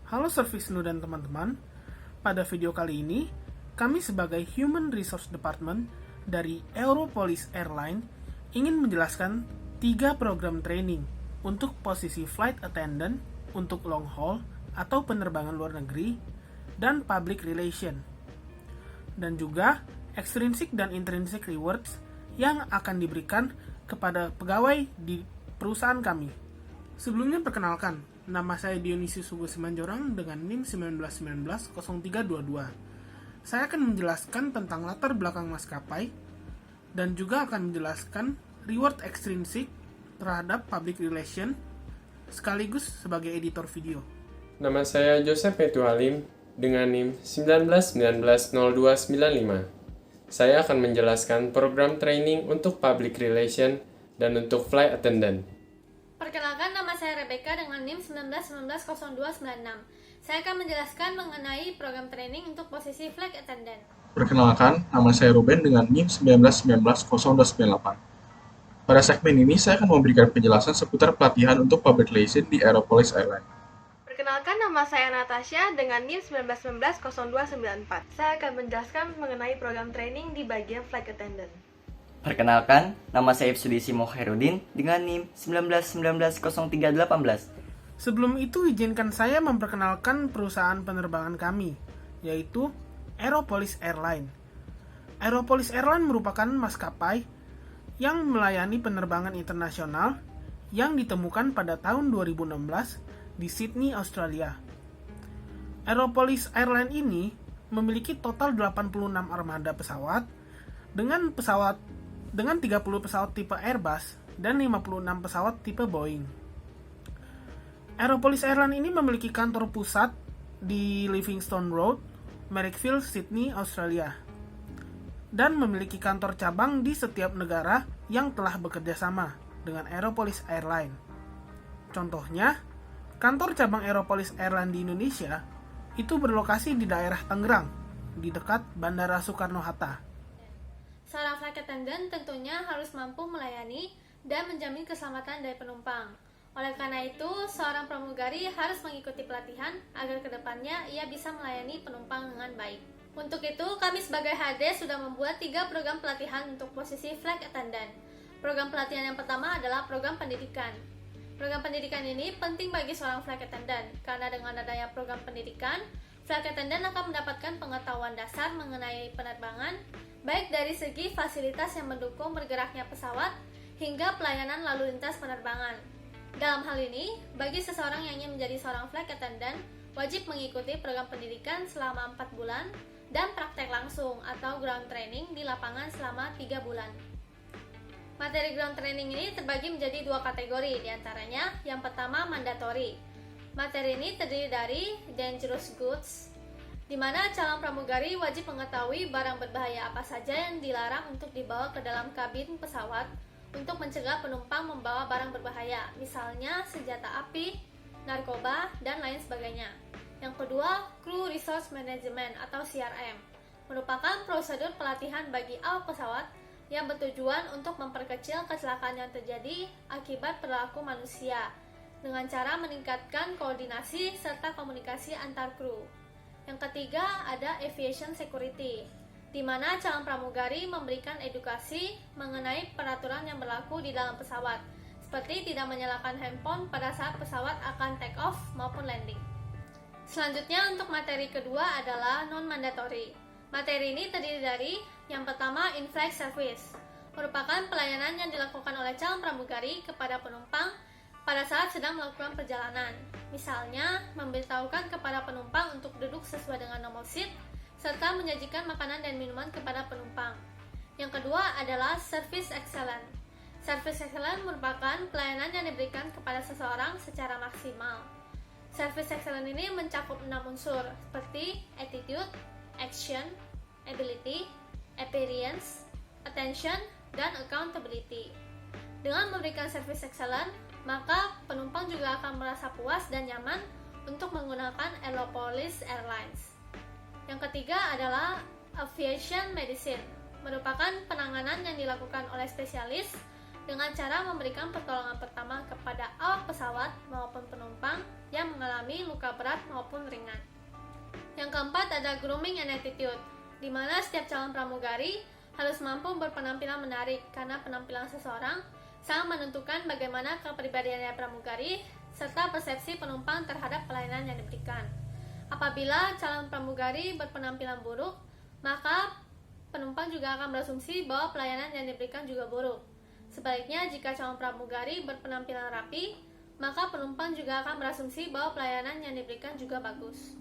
Halo Servisnu dan teman-teman, pada video kali ini, kami sebagai Human Resource Department dari Aeropolis Airline ingin menjelaskan 3 program training untuk posisi Flight Attendant untuk long haul atau penerbangan luar negeri dan Public Relation. Dan juga extrinsic dan intrinsic rewards yang akan diberikan kepada pegawai di perusahaan kami. Sebelumnya perkenalkan, nama saya Dionysius Hugo Simanjorang dengan NIM 1919-0322. Saya akan menjelaskan tentang latar belakang maskapai dan juga akan menjelaskan reward extrinsic terhadap public relation sekaligus sebagai editor video. Nama saya Joseph Metu Halim dengan NIM 1919-0295. Saya akan menjelaskan program training untuk public relation dan untuk flight attendant. Perkenalkan, nama saya Rebecca dengan NIM 1919-0296. Saya akan menjelaskan mengenai program training untuk posisi flight attendant. Perkenalkan, nama saya Ruben dengan NIM 1919-0298. Pada segmen ini, saya akan memberikan penjelasan seputar pelatihan untuk public relation di Aeropolis Airline. Perkenalkan, nama saya Natasha dengan NIM 1919-0294. Saya akan menjelaskan mengenai program training di bagian flight attendant. Perkenalkan, nama saya Ibsudisi Mokhairuddin dengan NIM 1919-0318. Sebelum itu, izinkan saya memperkenalkan perusahaan penerbangan kami, yaitu Aeropolis Airline. Aeropolis Airline merupakan maskapai yang melayani penerbangan internasional yang ditemukan pada tahun 2016 di Sydney, Australia. Aeropolis Airline ini memiliki total 86 armada pesawat dengan 30 pesawat tipe Airbus dan 56 pesawat tipe Boeing. Aeropolis Airline ini memiliki kantor pusat di Livingstone Road, Marrickville, Sydney, Australia, dan memiliki kantor cabang di setiap negara yang telah bekerja sama dengan Aeropolis Airline. Contohnya, kantor cabang Aeropolis Airline di Indonesia itu berlokasi di daerah Tangerang, di dekat Bandara Soekarno-Hatta. Seorang flight attendant tentunya harus mampu melayani dan menjamin keselamatan dari penumpang. Oleh karena itu, seorang pramugari harus mengikuti pelatihan agar kedepannya ia bisa melayani penumpang dengan baik. Untuk itu, kami sebagai HD sudah membuat 3 program pelatihan untuk posisi flight attendant. Program pelatihan yang pertama adalah program pendidikan. Program pendidikan ini penting bagi seorang flight attendant, karena dengan adanya program pendidikan, flight attendant akan mendapatkan pengetahuan dasar mengenai penerbangan, baik dari segi fasilitas yang mendukung bergeraknya pesawat, hingga pelayanan lalu lintas penerbangan. Dalam hal ini, bagi seseorang yang ingin menjadi seorang flight attendant, wajib mengikuti program pendidikan selama 4 bulan, dan praktek langsung atau ground training di lapangan selama 3 bulan. Materi ground training ini terbagi menjadi 2 kategori, diantaranya yang pertama mandatory. Materi ini terdiri dari dangerous goods, di mana calon pramugari wajib mengetahui barang berbahaya apa saja yang dilarang untuk dibawa ke dalam kabin pesawat untuk mencegah penumpang membawa barang berbahaya, misalnya senjata api, narkoba, dan lain sebagainya. Yang kedua, crew resource management atau CRM, merupakan prosedur pelatihan bagi awak pesawat yang bertujuan untuk memperkecil kecelakaan yang terjadi akibat perilaku manusia dengan cara meningkatkan koordinasi serta komunikasi antar kru. Yang ketiga ada aviation security, di mana calon pramugari memberikan edukasi mengenai peraturan yang berlaku di dalam pesawat, seperti tidak menyalakan handphone pada saat pesawat akan take off maupun landing. Selanjutnya untuk materi kedua adalah non-mandatory. Materi ini terdiri dari yang pertama in-flight service, merupakan pelayanan yang dilakukan oleh calon pramugari kepada penumpang pada saat sedang melakukan perjalanan. Misalnya, memberitahukan kepada penumpang untuk duduk sesuai dengan nomor seat, serta menyajikan makanan dan minuman kepada penumpang. Yang kedua adalah service excellence. Service excellence merupakan pelayanan yang diberikan kepada seseorang secara maksimal. Service excellence ini mencakup 6 unsur, seperti attitude, action, ability, appearance, attention, dan accountability. Dengan memberikan service excellent, maka penumpang juga akan merasa puas dan nyaman untuk menggunakan Aeropolis Airlines. Yang ketiga adalah aviation medicine, merupakan penanganan yang dilakukan oleh spesialis dengan cara memberikan pertolongan pertama kepada awak pesawat maupun penumpang yang mengalami luka berat maupun ringan. Yang keempat ada grooming and attitude, di mana setiap calon pramugari harus mampu berpenampilan menarik karena penampilan seseorang sangat menentukan bagaimana kepribadiannya pramugari serta persepsi penumpang terhadap pelayanan yang diberikan. Apabila calon pramugari berpenampilan buruk, maka penumpang juga akan berasumsi bahwa pelayanan yang diberikan juga buruk. Sebaliknya, jika calon pramugari berpenampilan rapi, maka penumpang juga akan berasumsi bahwa pelayanan yang diberikan juga bagus.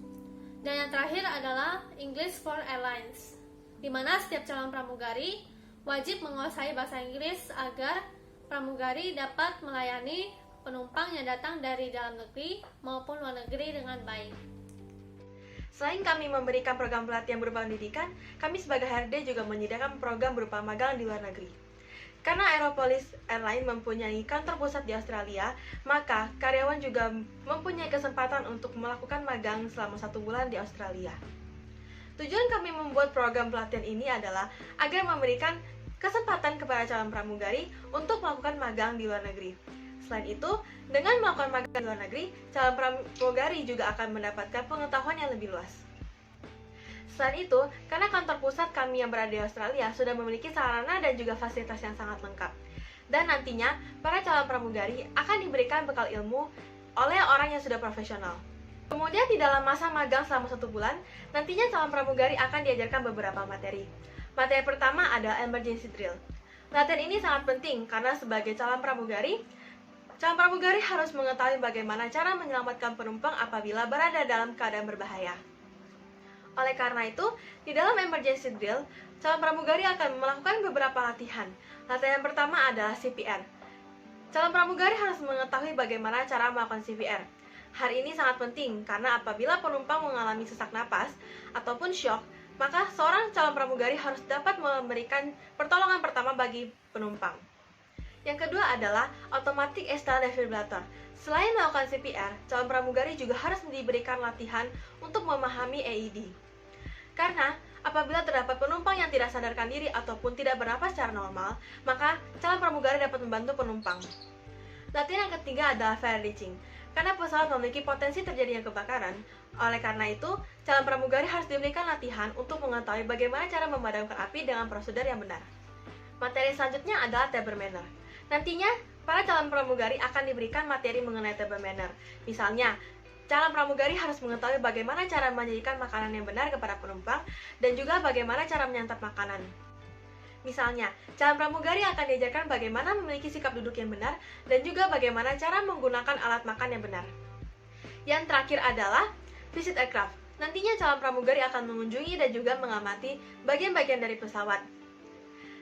Dan yang terakhir adalah English for Airlines, di mana setiap calon pramugari wajib menguasai bahasa Inggris agar pramugari dapat melayani penumpang yang datang dari dalam negeri maupun luar negeri dengan baik. Selain kami memberikan program pelatihan berupa pendidikan, kami sebagai HRD juga menyediakan program berupa magang di luar negeri. Karena Aeropolis Airlines mempunyai kantor pusat di Australia, maka karyawan juga mempunyai kesempatan untuk melakukan magang selama 1 bulan di Australia. Tujuan kami membuat program pelatihan ini adalah agar memberikan kesempatan kepada calon pramugari untuk melakukan magang di luar negeri. Selain itu, dengan melakukan magang di luar negeri, calon pramugari juga akan mendapatkan pengetahuan yang lebih luas. Selain itu, karena kantor pusat kami yang berada di Australia sudah memiliki sarana dan juga fasilitas yang sangat lengkap. Dan nantinya, para calon pramugari akan diberikan bekal ilmu oleh orang yang sudah profesional. Kemudian di dalam masa magang selama 1 bulan, nantinya calon pramugari akan diajarkan beberapa materi. Materi pertama adalah emergency drill. Latihan ini sangat penting karena sebagai calon pramugari harus mengetahui bagaimana cara menyelamatkan penumpang apabila berada dalam keadaan berbahaya. Oleh karena itu, di dalam emergency drill, calon pramugari akan melakukan beberapa latihan. Latihan pertama adalah CPR. Calon pramugari harus mengetahui bagaimana cara melakukan CPR. Hal ini sangat penting karena apabila penumpang mengalami sesak napas ataupun shock, maka seorang calon pramugari harus dapat memberikan pertolongan pertama bagi penumpang. Yang kedua adalah automatic external defibrillator. Selain melakukan CPR, calon pramugari juga harus diberikan latihan untuk memahami AED. Karena apabila terdapat penumpang yang tidak sadarkan diri ataupun tidak bernapas secara normal, maka calon pramugari dapat membantu penumpang. Latihan yang ketiga adalah fire ditching. Karena pesawat memiliki potensi terjadinya kebakaran, oleh karena itu, calon pramugari harus diberikan latihan untuk mengetahui bagaimana cara memadamkan api dengan prosedur yang benar. Materi selanjutnya adalah table manner. Nantinya, para calon pramugari akan diberikan materi mengenai table manner. Misalnya, calon pramugari harus mengetahui bagaimana cara menyajikan makanan yang benar kepada penumpang dan juga bagaimana cara menyantap makanan. Misalnya, calon pramugari akan diajarkan bagaimana memiliki sikap duduk yang benar dan juga bagaimana cara menggunakan alat makan yang benar. Yang terakhir adalah visit aircraft. Nantinya calon pramugari akan mengunjungi dan juga mengamati bagian-bagian dari pesawat.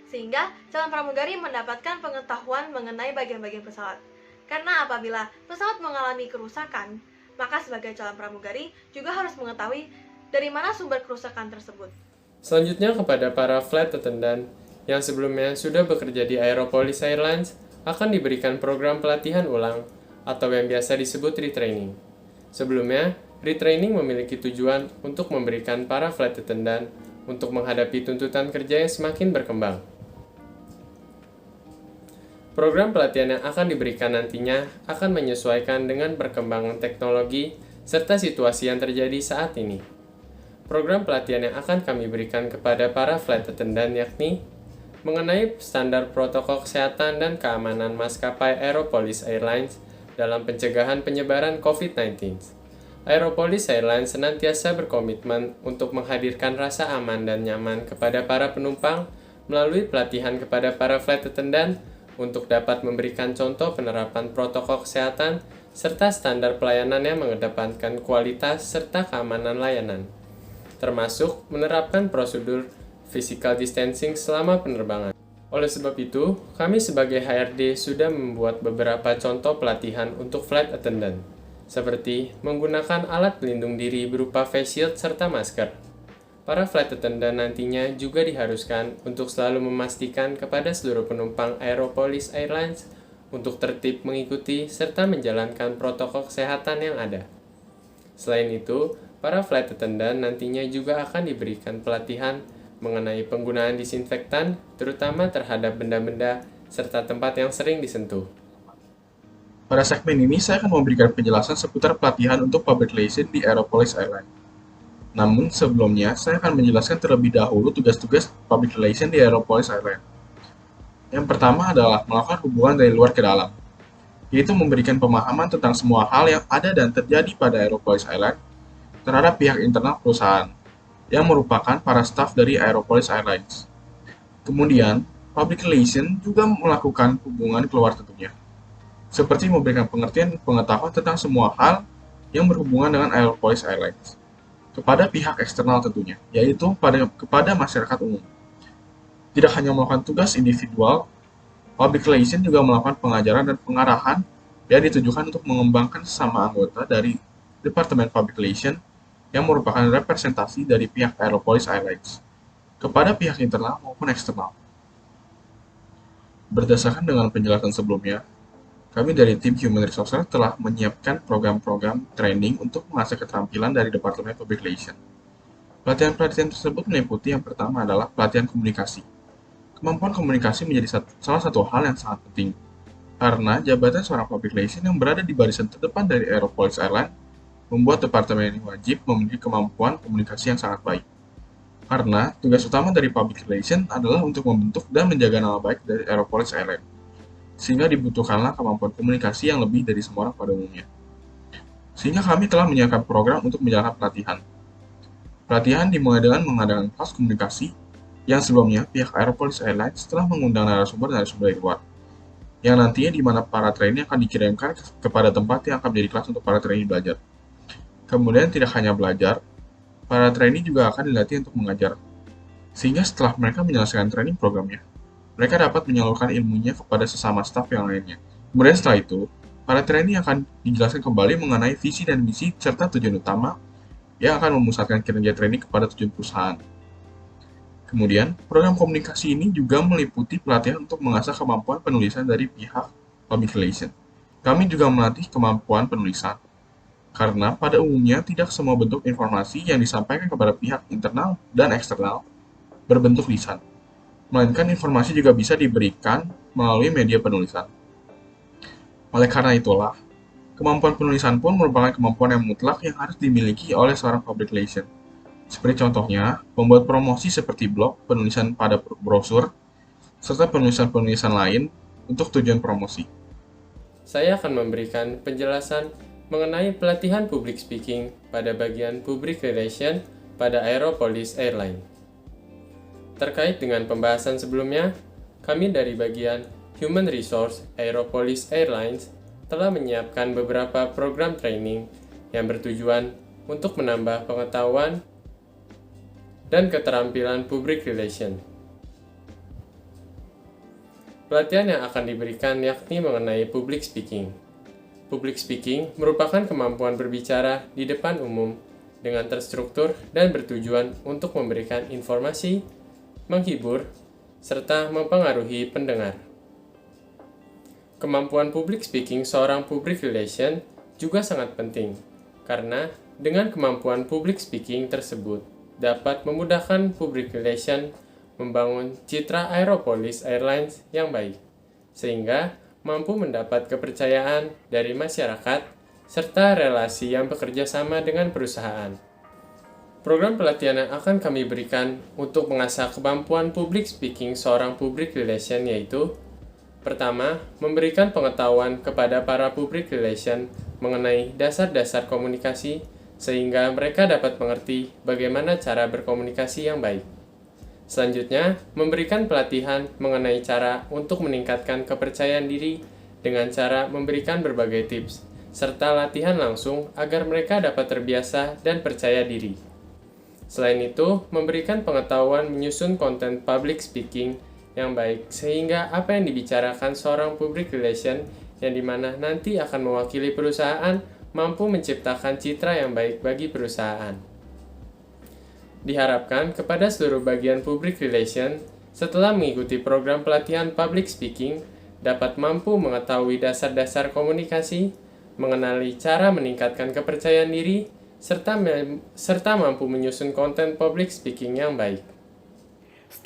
Sehingga calon pramugari mendapatkan pengetahuan mengenai bagian-bagian pesawat. Karena apabila pesawat mengalami kerusakan, maka sebagai calon pramugari juga harus mengetahui dari mana sumber kerusakan tersebut. Selanjutnya kepada para flight attendant yang sebelumnya sudah bekerja di Aeropolis Airlines akan diberikan program pelatihan ulang atau yang biasa disebut retraining. Sebelumnya, retraining memiliki tujuan untuk memberikan para flight attendant untuk menghadapi tuntutan kerja yang semakin berkembang. Program pelatihan yang akan diberikan nantinya akan menyesuaikan dengan perkembangan teknologi serta situasi yang terjadi saat ini. Program pelatihan yang akan kami berikan kepada para flight attendant yakni mengenai standar protokol kesehatan dan keamanan maskapai Aeropolis Airlines dalam pencegahan penyebaran COVID-19. Aeropolis Airlines senantiasa berkomitmen untuk menghadirkan rasa aman dan nyaman kepada para penumpang melalui pelatihan kepada para flight attendant untuk dapat memberikan contoh penerapan protokol kesehatan serta standar pelayanan yang mengedepankan kualitas serta keamanan layanan, termasuk menerapkan prosedur physical distancing selama penerbangan. Oleh sebab itu, kami sebagai HRD sudah membuat beberapa contoh pelatihan untuk flight attendant, seperti menggunakan alat pelindung diri berupa face shield serta masker. Para flight attendant nantinya juga diharuskan untuk selalu memastikan kepada seluruh penumpang Aeropolis Airlines untuk tertib mengikuti serta menjalankan protokol kesehatan yang ada. Selain itu, para flight attendant nantinya juga akan diberikan pelatihan mengenai penggunaan disinfektan, terutama terhadap benda-benda serta tempat yang sering disentuh. Pada segmen ini, saya akan memberikan penjelasan seputar pelatihan untuk public relation di Aeropolis Airlines. Namun, sebelumnya, saya akan menjelaskan terlebih dahulu tugas-tugas public relation di Aeropolis Airlines. Yang pertama adalah melakukan hubungan dari luar ke dalam, yaitu memberikan pemahaman tentang semua hal yang ada dan terjadi pada Aeropolis Airlines terhadap pihak internal perusahaan, yang merupakan para staf dari Aeropolis Airlines. Kemudian, public relation juga melakukan hubungan keluar tentunya, seperti memberikan pengertian dan pengetahuan tentang semua hal yang berhubungan dengan Aeropolis Airlines kepada pihak eksternal tentunya, yaitu kepada masyarakat umum. Tidak hanya melakukan tugas individual, public relation juga melakukan pengajaran dan pengarahan yang ditujukan untuk mengembangkan sesama anggota dari Departemen Public Relation yang merupakan representasi dari pihak Aeropolis Airlines kepada pihak internal maupun eksternal. Berdasarkan dengan penjelasan sebelumnya, kami dari tim Human Resources telah menyiapkan program-program training untuk mengasah keterampilan dari Departemen Public Relation. Pelatihan-pelatihan tersebut meliputi yang pertama adalah pelatihan komunikasi. Kemampuan komunikasi menjadi salah satu hal yang sangat penting, karena jabatan seorang public relation yang berada di barisan terdepan dari Aeropolis Airlines membuat departemen ini wajib memiliki kemampuan komunikasi yang sangat baik. Karena tugas utama dari public relation adalah untuk membentuk dan menjaga nama baik dari Aeropolis Airlines, sehingga dibutuhkanlah kemampuan komunikasi yang lebih dari semua orang pada umumnya. Sehingga kami telah menyiapkan program untuk menjalankan pelatihan. Pelatihan dimulai dengan mengadakan kelas komunikasi yang sebelumnya pihak Aeropolis Airlines telah mengundang narasumber dari luar, yang nantinya di mana para trainee akan dikirimkan kepada tempat yang akan menjadi kelas untuk para trainee belajar. Kemudian tidak hanya belajar, para trainee juga akan dilatih untuk mengajar, sehingga setelah mereka menyelesaikan training programnya, mereka dapat menyalurkan ilmunya kepada sesama staf yang lainnya. Kemudian setelah itu, para trainee akan dijelaskan kembali mengenai visi dan misi serta tujuan utama yang akan memusatkan kinerja trainee kepada tujuan perusahaan. Kemudian, program komunikasi ini juga meliputi pelatihan untuk mengasah kemampuan penulisan dari pihak public relation. Kami juga melatih kemampuan penulisan, karena pada umumnya tidak semua bentuk informasi yang disampaikan kepada pihak internal dan eksternal berbentuk lisan, melainkan informasi juga bisa diberikan melalui media penulisan. Oleh karena itulah, kemampuan penulisan pun merupakan kemampuan yang mutlak yang harus dimiliki oleh seorang public relation. Seperti contohnya, membuat promosi seperti blog, penulisan pada brosur, serta penulisan-penulisan lain untuk tujuan promosi. Saya akan memberikan penjelasan mengenai pelatihan public speaking pada bagian public relation pada Aeropolis Airlines. Terkait dengan pembahasan sebelumnya, kami dari bagian Human Resource Aeropolis Airlines telah menyiapkan beberapa program training yang bertujuan untuk menambah pengetahuan dan keterampilan public relation. Pelatihan yang akan diberikan yakni mengenai public speaking. Public speaking merupakan kemampuan berbicara di depan umum dengan terstruktur dan bertujuan untuk memberikan informasi, menghibur, serta mempengaruhi pendengar. Kemampuan public speaking seorang public relation juga sangat penting, karena dengan kemampuan public speaking tersebut dapat memudahkan public relation membangun citra Aeropolis Airlines yang baik, sehingga mampu mendapat kepercayaan dari masyarakat serta relasi yang bekerja sama dengan perusahaan. Program pelatihan yang akan kami berikan untuk mengasah kemampuan public speaking seorang public relation yaitu: pertama, memberikan pengetahuan kepada para public relation mengenai dasar-dasar komunikasi sehingga mereka dapat mengerti bagaimana cara berkomunikasi yang baik. Selanjutnya, memberikan pelatihan mengenai cara untuk meningkatkan kepercayaan diri dengan cara memberikan berbagai tips, serta latihan langsung agar mereka dapat terbiasa dan percaya diri. Selain itu, memberikan pengetahuan menyusun konten public speaking yang baik sehingga apa yang dibicarakan seorang public relation yang dimana nanti akan mewakili perusahaan mampu menciptakan citra yang baik bagi perusahaan. Diharapkan kepada seluruh bagian public relation setelah mengikuti program pelatihan public speaking dapat mampu mengetahui dasar-dasar komunikasi, mengenali cara meningkatkan kepercayaan diri, serta mampu menyusun konten public speaking yang baik.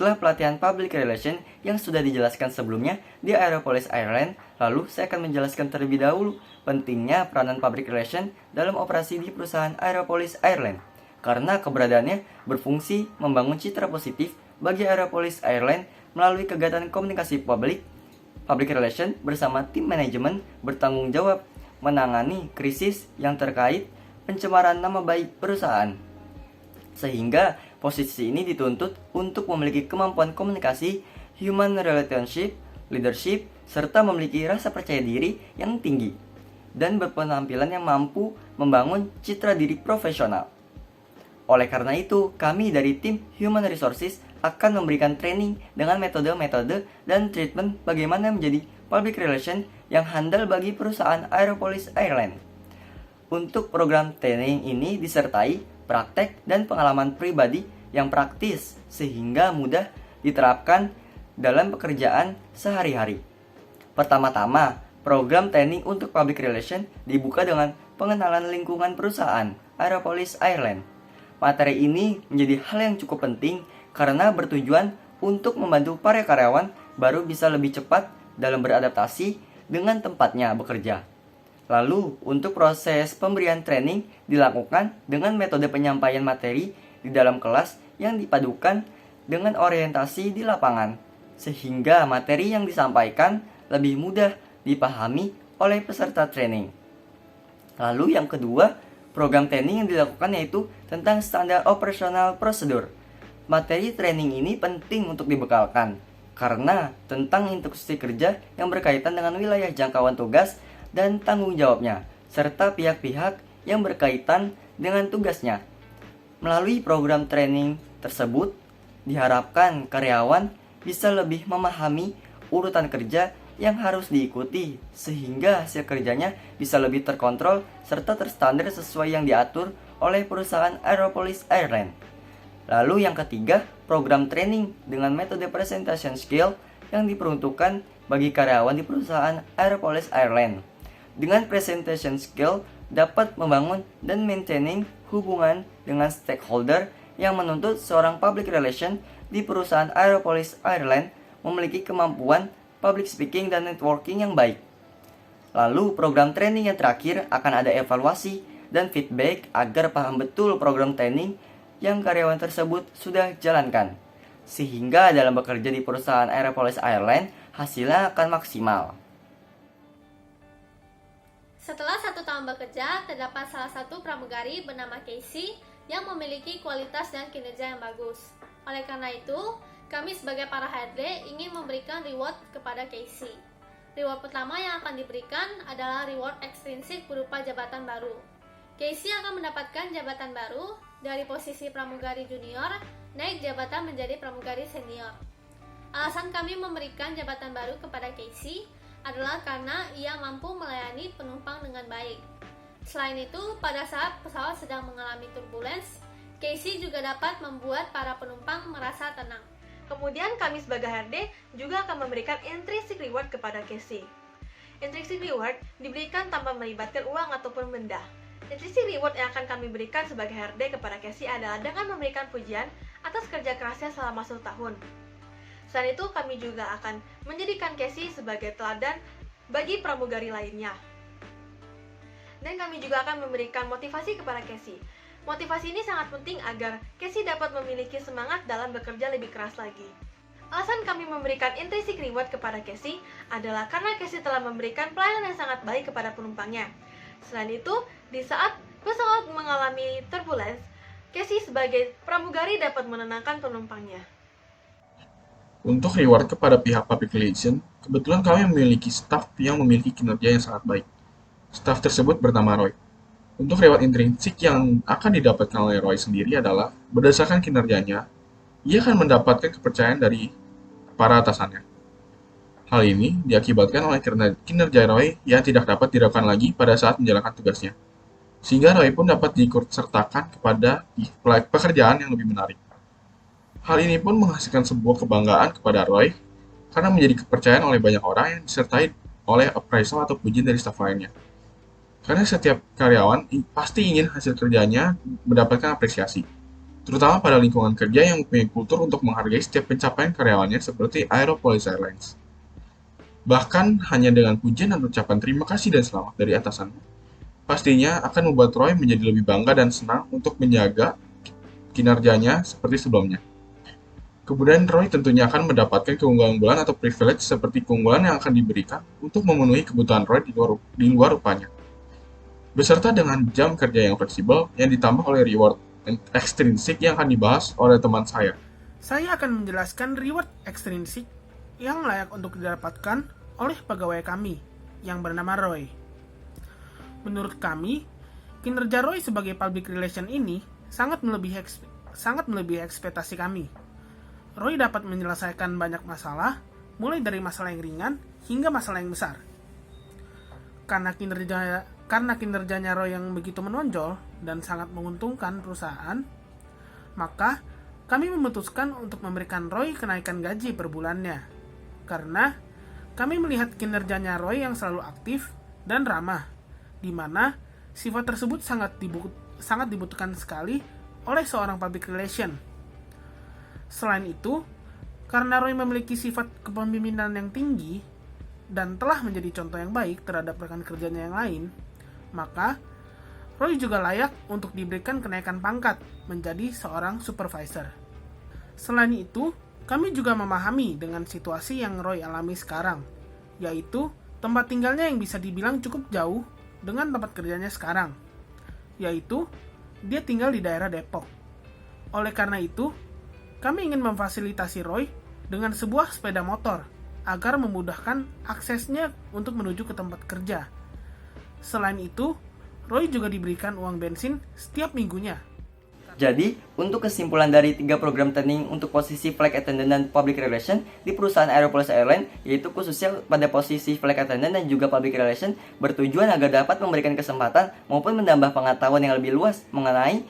Setelah pelatihan public relation yang sudah dijelaskan sebelumnya di Aeropolis Airline, lalu saya akan menjelaskan terlebih dahulu pentingnya peranan public relation dalam operasi di perusahaan Aeropolis Airline. Karena keberadaannya berfungsi membangun citra positif bagi Aeropolis Airline melalui kegiatan komunikasi publik relation bersama tim manajemen bertanggung jawab menangani krisis yang terkait pencemaran nama baik perusahaan. Sehingga posisi ini dituntut untuk memiliki kemampuan komunikasi, human relationship, leadership, serta memiliki rasa percaya diri yang tinggi dan berpenampilan yang mampu membangun citra diri profesional. Oleh karena itu, kami dari tim Human Resources akan memberikan training dengan metode-metode dan treatment bagaimana menjadi public relation yang handal bagi perusahaan Aeropolis Airline. Untuk program training ini disertai praktek dan pengalaman pribadi yang praktis sehingga mudah diterapkan dalam pekerjaan sehari-hari. Pertama-tama, program training untuk public relation dibuka dengan pengenalan lingkungan perusahaan Aeropolis Airline. Materi ini menjadi hal yang cukup penting karena bertujuan untuk membantu para karyawan baru bisa lebih cepat dalam beradaptasi dengan tempatnya bekerja. Lalu, untuk proses pemberian training dilakukan dengan metode penyampaian materi di dalam kelas yang dipadukan dengan orientasi di lapangan, sehingga materi yang disampaikan lebih mudah dipahami oleh peserta training. Lalu yang kedua, program training yang dilakukan yaitu tentang standar operasional prosedur. Materi training ini penting untuk dibekalkan, karena tentang instruksi kerja yang berkaitan dengan wilayah jangkauan tugas dan tanggung jawabnya, serta pihak-pihak yang berkaitan dengan tugasnya. Melalui program training tersebut, diharapkan karyawan bisa lebih memahami urutan kerja yang harus diikuti, sehingga hasil kerjanya bisa lebih terkontrol serta terstandar sesuai yang diatur oleh perusahaan Aeropolis Airline. Lalu yang ketiga, program training dengan metode presentation skill yang diperuntukkan bagi karyawan di perusahaan Aeropolis Airline. Dengan presentation skill dapat membangun dan maintaining hubungan dengan stakeholder yang menuntut seorang public relation di perusahaan Aeropolis Airline memiliki kemampuan public speaking dan networking yang baik. Lalu program training yang terakhir akan ada evaluasi dan feedback agar paham betul program training yang karyawan tersebut sudah jalankan, sehingga dalam bekerja di perusahaan Aeropolis Airline hasilnya akan maksimal. Setelah 1 tahun bekerja, terdapat salah satu pramugari bernama Casey yang memiliki kualitas dan kinerja yang bagus. Oleh karena itu, kami sebagai para HRD ingin memberikan reward kepada Casey. Reward pertama yang akan diberikan adalah reward ekstrinsik berupa jabatan baru. Casey akan mendapatkan jabatan baru dari posisi pramugari junior naik jabatan menjadi pramugari senior. Alasan kami memberikan jabatan baru kepada Casey adalah karena ia mampu melayani penumpang dengan baik. Selain itu, pada saat pesawat sedang mengalami turbulence, Casey juga dapat membuat para penumpang merasa tenang. Kemudian kami sebagai HRD juga akan memberikan intrinsic reward kepada Casey. Intrinsic reward diberikan tanpa melibatkan uang ataupun benda. Intrinsic reward yang akan kami berikan sebagai HRD kepada Casey adalah dengan memberikan pujian atas kerja kerasnya selama 1 tahun. Selain itu, kami juga akan menjadikan Casey sebagai teladan bagi pramugari lainnya. Dan kami juga akan memberikan motivasi kepada Casey. Motivasi ini sangat penting agar Casey dapat memiliki semangat dalam bekerja lebih keras lagi. Alasan kami memberikan intrinsic reward kepada Casey adalah karena Casey telah memberikan pelayanan yang sangat baik kepada penumpangnya. Selain itu, di saat pesawat mengalami turbulence, Casey sebagai pramugari dapat menenangkan penumpangnya. Untuk reward kepada pihak public relation, kebetulan kami memiliki staf yang memiliki kinerja yang sangat baik. Staf tersebut bernama Roy. Untuk reward intrinsik yang akan didapatkan oleh Roy sendiri adalah, berdasarkan kinerjanya, ia akan mendapatkan kepercayaan dari para atasannya. Hal ini diakibatkan oleh kinerja Roy yang tidak dapat dilakukan lagi pada saat menjalankan tugasnya. Sehingga Roy pun dapat diikutsertakan kepada pekerjaan yang lebih menarik. Hal ini pun menghasilkan sebuah kebanggaan kepada Roy karena menjadi kepercayaan oleh banyak orang yang disertai oleh appraisal atau pujian dari staf lainnya. Karena setiap karyawan pasti ingin hasil kerjanya mendapatkan apresiasi, terutama pada lingkungan kerja yang mempunyai kultur untuk menghargai setiap pencapaian karyawannya seperti Aeropolis Airlines. Bahkan hanya dengan pujian dan ucapan terima kasih dan selamat dari atasanmu, pastinya akan membuat Roy menjadi lebih bangga dan senang untuk menjaga kinerjanya seperti sebelumnya. Kemudian Roy tentunya akan mendapatkan keunggulan-unggulan atau privilege seperti keunggulan yang akan diberikan untuk memenuhi kebutuhan Roy di luar upahnya. Beserta dengan jam kerja yang fleksibel yang ditambah oleh reward ekstrinsik yang akan dibahas oleh teman saya. Saya akan menjelaskan reward ekstrinsik yang layak untuk didapatkan oleh pegawai kami yang bernama Roy. Menurut kami, kinerja Roy sebagai public relation ini sangat melebihi ekspektasi kami. Roy dapat menyelesaikan banyak masalah, mulai dari masalah yang ringan hingga masalah yang besar. Karena kinerjanya Roy yang begitu menonjol dan sangat menguntungkan perusahaan, maka kami memutuskan untuk memberikan Roy kenaikan gaji per bulannya. Karena kami melihat kinerjanya Roy yang selalu aktif dan ramah, di mana sifat tersebut sangat dibutuhkan sekali oleh seorang public relation. Selain itu, karena Roy memiliki sifat kepemimpinan yang tinggi dan telah menjadi contoh yang baik terhadap rekan kerjanya yang lain, maka Roy juga layak untuk diberikan kenaikan pangkat menjadi seorang supervisor. Selain itu, kami juga memahami dengan situasi yang Roy alami sekarang, yaitu tempat tinggalnya yang bisa dibilang cukup jauh dengan tempat kerjanya sekarang, yaitu dia tinggal di daerah Depok. Oleh karena itu, kami ingin memfasilitasi Roy dengan sebuah sepeda motor agar memudahkan aksesnya untuk menuju ke tempat kerja. Selain itu, Roy juga diberikan uang bensin setiap minggunya. Jadi, untuk kesimpulan dari 3 program training untuk posisi flight attendant dan public relation di perusahaan Aeropolis Airlines, yaitu khususnya pada posisi flight attendant dan juga public relation, bertujuan agar dapat memberikan kesempatan maupun menambah pengetahuan yang lebih luas mengenai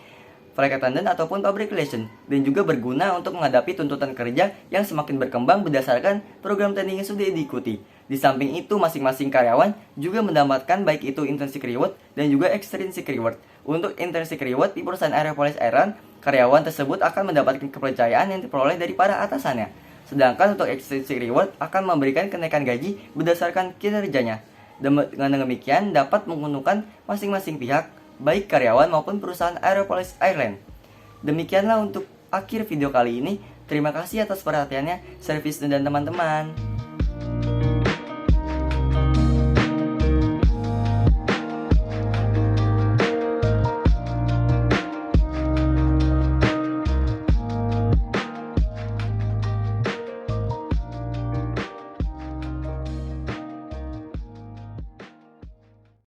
flight attendant ataupun public relation, dan juga berguna untuk menghadapi tuntutan kerja yang semakin berkembang berdasarkan program training yang sudah diikuti. Di samping itu, masing-masing karyawan juga mendapatkan baik itu intrinsic reward dan juga extrinsic reward. Untuk intrinsic reward di perusahaan Aeropolis Airlines, karyawan tersebut akan mendapatkan kepercayaan yang diperoleh dari para atasannya. Sedangkan untuk extrinsic reward akan memberikan kenaikan gaji berdasarkan kinerjanya. Dengan demikian dapat menguntungkan masing-masing pihak, baik karyawan maupun perusahaan Aeropolis Airlines. Demikianlah untuk akhir video kali ini. Terima kasih atas perhatiannya, servis dan teman-teman.